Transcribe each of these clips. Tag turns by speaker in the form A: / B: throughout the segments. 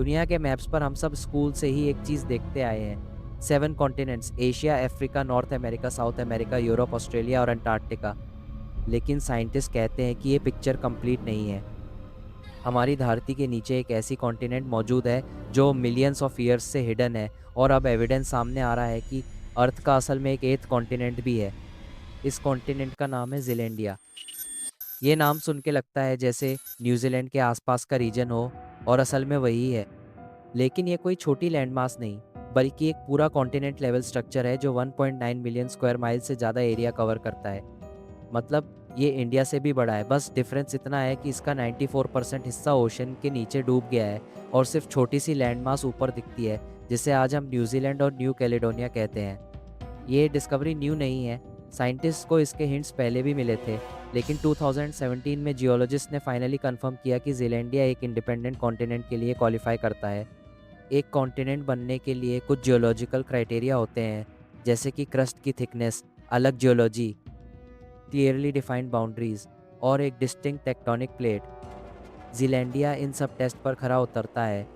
A: दुनिया के मैप्स पर हम सब स्कूल से ही एक चीज़ देखते आए हैं, 7 continents, Asia, Africa, north America, south America, Europe, Australia और अंटार्कटिका। लेकिन साइंटिस्ट कहते हैं कि ये पिक्चर कंप्लीट नहीं है। हमारी धरती के नीचे एक ऐसी कॉन्टिनेंट मौजूद है जो मिलियंस ऑफ ईयर्स से हिडन है, और अब एविडेंस सामने आ रहा है कि अर्थ का असल में एक एथ कॉन्टिनेंट भी है। इस कॉन्टिनेंट का नाम है ज़िलैंडिया। ये नाम सुन के लगता है जैसे न्यूजीलैंड के आसपास का रीजन हो, और असल में वही है। लेकिन ये कोई छोटी लैंडमास नहीं, बल्कि एक पूरा कॉन्टिनेंट लेवल स्ट्रक्चर है जो 1.9 मिलियन स्क्वायर माइल से ज़्यादा एरिया कवर करता है। मतलब ये इंडिया से भी बड़ा है, बस डिफरेंस इतना है कि इसका 94% हिस्सा ओशन के नीचे डूब गया है और सिर्फ छोटी सी लैंडमास ऊपर दिखती है, जिसे आज हम न्यूजीलैंड और न्यू कैलेडोनिया कहते हैं। ये डिस्कवरी न्यू नहीं है, साइंटिस्ट को इसके हिंट्स पहले भी मिले थे, लेकिन 2017 में जियोलॉजिस्ट ने फाइनली कंफर्म किया कि ज़ीलैंडिया एक इंडिपेंडेंट कॉन्टिनेंट के लिए क्वालिफाई करता है। एक कॉन्टिनेंट बनने के लिए कुछ जियोलॉजिकल क्राइटेरिया होते हैं, जैसे कि क्रस्ट की थिकनेस, अलग जियोलॉजी, क्लियरली डिफाइंड बाउंड्रीज और एक डिस्टिंक्ट टेक्टोनिक प्लेट। ज़ीलैंडिया इन सब टेस्ट पर खरा उतरता है।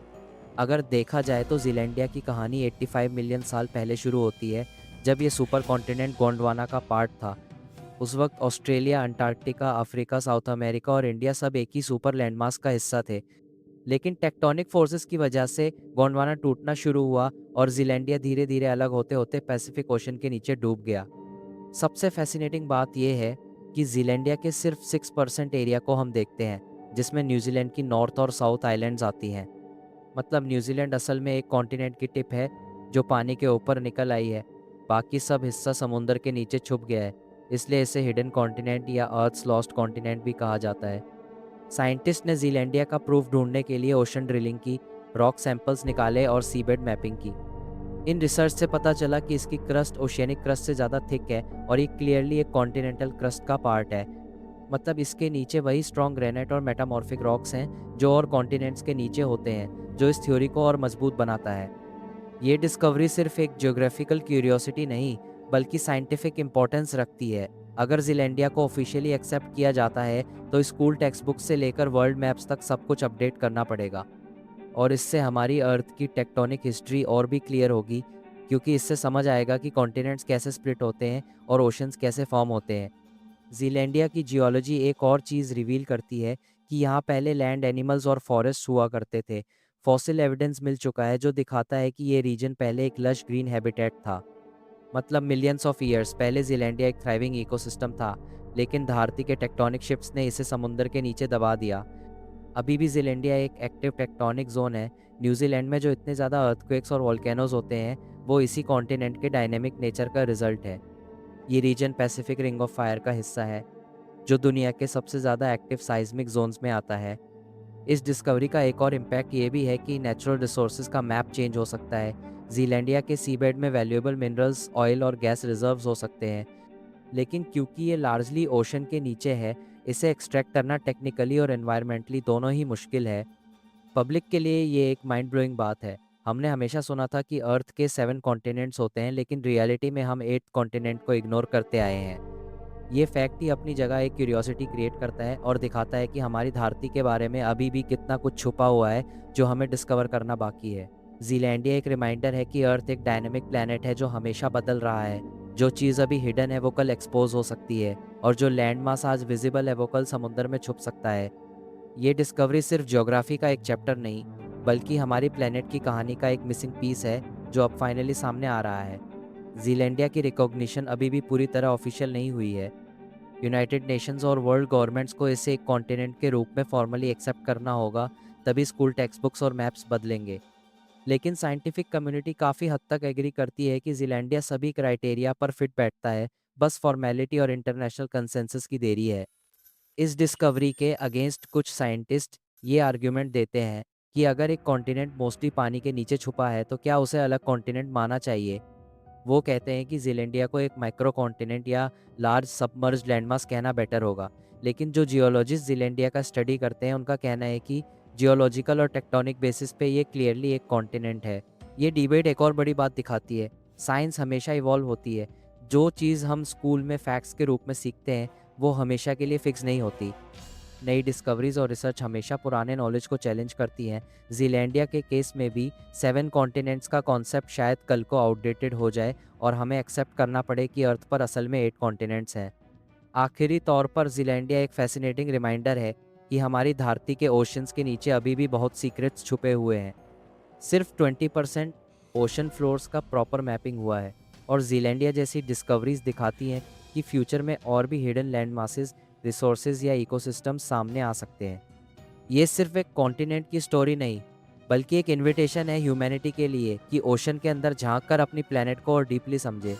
A: अगर देखा जाए तो ज़ीलैंडिया की कहानी 85 मिलियन साल पहले शुरू होती है, जब ये सुपर कॉन्टिनेंट गोंडवाना का पार्ट था। उस वक्त Australia, Antarctica, Africa, south America और इंडिया सब एक ही सुपर लैंडमास का हिस्सा थे। लेकिन टेक्टोनिक फोर्सेस की वजह से गोंडवाना टूटना शुरू हुआ और ज़ीलैंडिया धीरे धीरे अलग होते होते पैसिफिक ओशन के नीचे डूब गया। सबसे फैसिनेटिंग बात यह है कि ज़ीलैंडिया के सिर्फ 6% एरिया को हम देखते हैं, जिसमें न्यूजीलैंड की नॉर्थ और साउथ आइलैंड्स आती हैं। मतलब न्यूजीलैंड असल में एक कॉन्टिनेंट की टिप है जो पानी के ऊपर निकल आई है, बाकी सब हिस्सा समुंदर के नीचे छुप गया है। इसलिए इसे हिडन कॉन्टिनेंट या अर्थ्स लॉस्ट कॉन्टिनेंट भी कहा जाता है। साइंटिस्ट ने ज़ीलैंडिया का प्रूफ ढूंढने के लिए ओशन ड्रिलिंग की, रॉक सैंपल्स निकाले और सीबेड मैपिंग की। इन रिसर्च से पता चला कि इसकी क्रस्ट ओशियनिक क्रस्ट से ज़्यादा थिक है और ये क्लियरली एक कॉन्टिनेंटल क्रस्ट का पार्ट है। मतलब इसके नीचे वही स्ट्रॉन्ग ग्रेनाइट और मेटामॉर्फिक रॉक्स हैं जो और कॉन्टिनेंट्स के नीचे होते हैं, जो इस थ्योरी को और मजबूत बनाता है। ये डिस्कवरी सिर्फ एक ज्योग्राफिकल क्यूरियोसिटी नहीं, बल्कि साइंटिफिक इम्पोर्टेंस रखती है। अगर ज़ीलैंडिया को ऑफिशियली एक्सेप्ट किया जाता है तो स्कूल टेक्स्ट बुक से लेकर वर्ल्ड मैप्स तक सब कुछ अपडेट करना पड़ेगा। और इससे हमारी अर्थ की टेक्टोनिक हिस्ट्री और भी क्लियर होगी, क्योंकि इससे समझ आएगा कि कॉन्टिनेंट्स कैसे स्प्लिट होते हैं और ओशंस कैसे फॉर्म होते हैं। ज़ीलैंडिया की जियोलॉजी एक और चीज़ रिवील करती है कि यहाँ पहले लैंड एनिमल्स और फॉरेस्ट हुआ करते थे। फॉसिल एविडेंस मिल चुका है जो दिखाता है कि ये रीजन पहले एक लश ग्रीन हैबिटेट था। मतलब मिलियंस ऑफ ईयर्स पहले ज़ीलैंडिया एक थ्राइविंग इकोसिस्टम था, लेकिन धरती के टेक्टोनिक शिफ्ट्स ने इसे समुंदर के नीचे दबा दिया। अभी भी ज़ीलैंडिया एक एक्टिव टेक्टोनिक जोन है। न्यूजीलैंड में जो इतने ज़्यादा अर्थक्वेक्स और वोल्केनोज होते हैं, वो इसी कॉन्टिनेंट के डायनेमिक नेचर का रिजल्ट है। ये region Pacific ring of fire का हिस्सा है, जो दुनिया के सबसे ज़्यादा एक्टिव साइज्मिक जोन्स में आता है। इस डिस्कवरी का एक और इम्पैक्ट ये भी है कि नेचुरल रिसोर्सेज का मैप चेंज हो सकता है। ज़ीलैंडिया के सीबेड में वैल्यूएबल मिनरल्स, ऑयल और गैस रिजर्व्स हो सकते हैं, लेकिन क्योंकि ये लार्जली ओशन के नीचे है, इसे एक्सट्रैक्ट करना टेक्निकली और एनवायरमेंटली दोनों ही मुश्किल है। पब्लिक के लिए ये एक माइंड ब्लोइंग बात है। हमने हमेशा सुना था कि अर्थ के 7 कॉन्टिनेंट्स होते हैं, लेकिन रियलिटी में हम 8 कॉन्टिनेंट को इग्नोर करते आए हैं। ये फैक्ट ही अपनी जगह एक क्यूरियोसिटी क्रिएट करता है और दिखाता है कि हमारी धरती के बारे में अभी भी कितना कुछ छुपा हुआ है जो हमें डिस्कवर करना बाकी है। ज़ीलैंडिया एक रिमाइंडर है कि अर्थ एक डायनेमिक प्लैनेट है जो हमेशा बदल रहा है। जो चीज़ अभी हिडन है वो कल एक्सपोज हो सकती है, और जो लैंड मास आज विजिबल है वो कल समुद्र में छुप सकता है। ये डिस्कवरी सिर्फ ज्योग्राफी का एक चैप्टर नहीं, बल्कि हमारी प्लेनेट की कहानी का एक मिसिंग पीस है जो अब फाइनली सामने आ रहा है। ज़ीलैंडिया की रिकॉग्निशन अभी भी पूरी तरह ऑफिशियल नहीं हुई है। यूनाइटेड नेशंस और वर्ल्ड गवर्नमेंट्स को इसे एक कॉन्टिनेंट के रूप में फॉर्मली एक्सेप्ट करना होगा, तभी स्कूल टेक्स्ट बुक्स और मैप्स बदलेंगे। लेकिन साइंटिफिक कम्युनिटी काफ़ी हद तक एग्री करती है कि ज़ीलैंडिया सभी क्राइटेरिया पर फिट बैठता है, बस फॉर्मेलिटी और इंटरनेशनल कंसेंसस की देरी है। इस डिस्कवरी के अगेंस्ट कुछ साइंटिस्ट ये आर्ग्यूमेंट देते हैं कि अगर एक कॉन्टिनेंट मोस्टली पानी के नीचे छुपा है तो क्या उसे अलग कॉन्टिनेंट माना चाहिए। वो कहते हैं कि ज़ीलैंडिया को एक माइक्रो कॉन्टिनेंट या लार्ज सबमर्ज्ड लैंडमास कहना बेटर होगा। लेकिन जो जियोलॉजिस्ट ज़ीलैंडिया का स्टडी करते हैं उनका कहना है कि जियोलॉजिकल और टेक्टोनिक बेसिस पे ये क्लियरली एक कॉन्टिनेंट है। ये डिबेट एक और बड़ी बात दिखाती है, साइंस हमेशा इवॉल्व होती है। जो चीज़ हम स्कूल में फैक्ट्स के रूप में सीखते हैं वो हमेशा के लिए फिक्स नहीं होती। नई डिस्कवरीज और रिसर्च हमेशा पुराने नॉलेज को चैलेंज करती हैं। जीलैंडिया के केस में भी 7 कॉन्टिनेंट्स का कॉन्सेप्ट शायद कल को आउटडेटेड हो जाए और हमें एक्सेप्ट करना पड़े कि अर्थ पर असल में 8 कॉन्टिनेंट्स हैं। आखिरी तौर पर जीलैंडिया एक फैसिनेटिंग रिमाइंडर है कि हमारी धरती के ओशंस के नीचे अभी भी बहुत सीक्रेट्स छुपे हुए हैं। सिर्फ 20% ओशन फ्लोर्स का प्रॉपर मैपिंग हुआ है और जीलैंडिया जैसी डिस्कवरीज दिखाती हैं कि फ्यूचर में और भी हिडन लैंड मासेस, रिसोर्सेज या इकोसिस्टम सामने आ सकते हैं। ये सिर्फ एक कॉन्टिनेंट की स्टोरी नहीं, बल्कि एक इनविटेशन है ह्यूमैनिटी के लिए कि ओशन के अंदर झांक कर अपनी प्लेनेट को और डीपली समझे।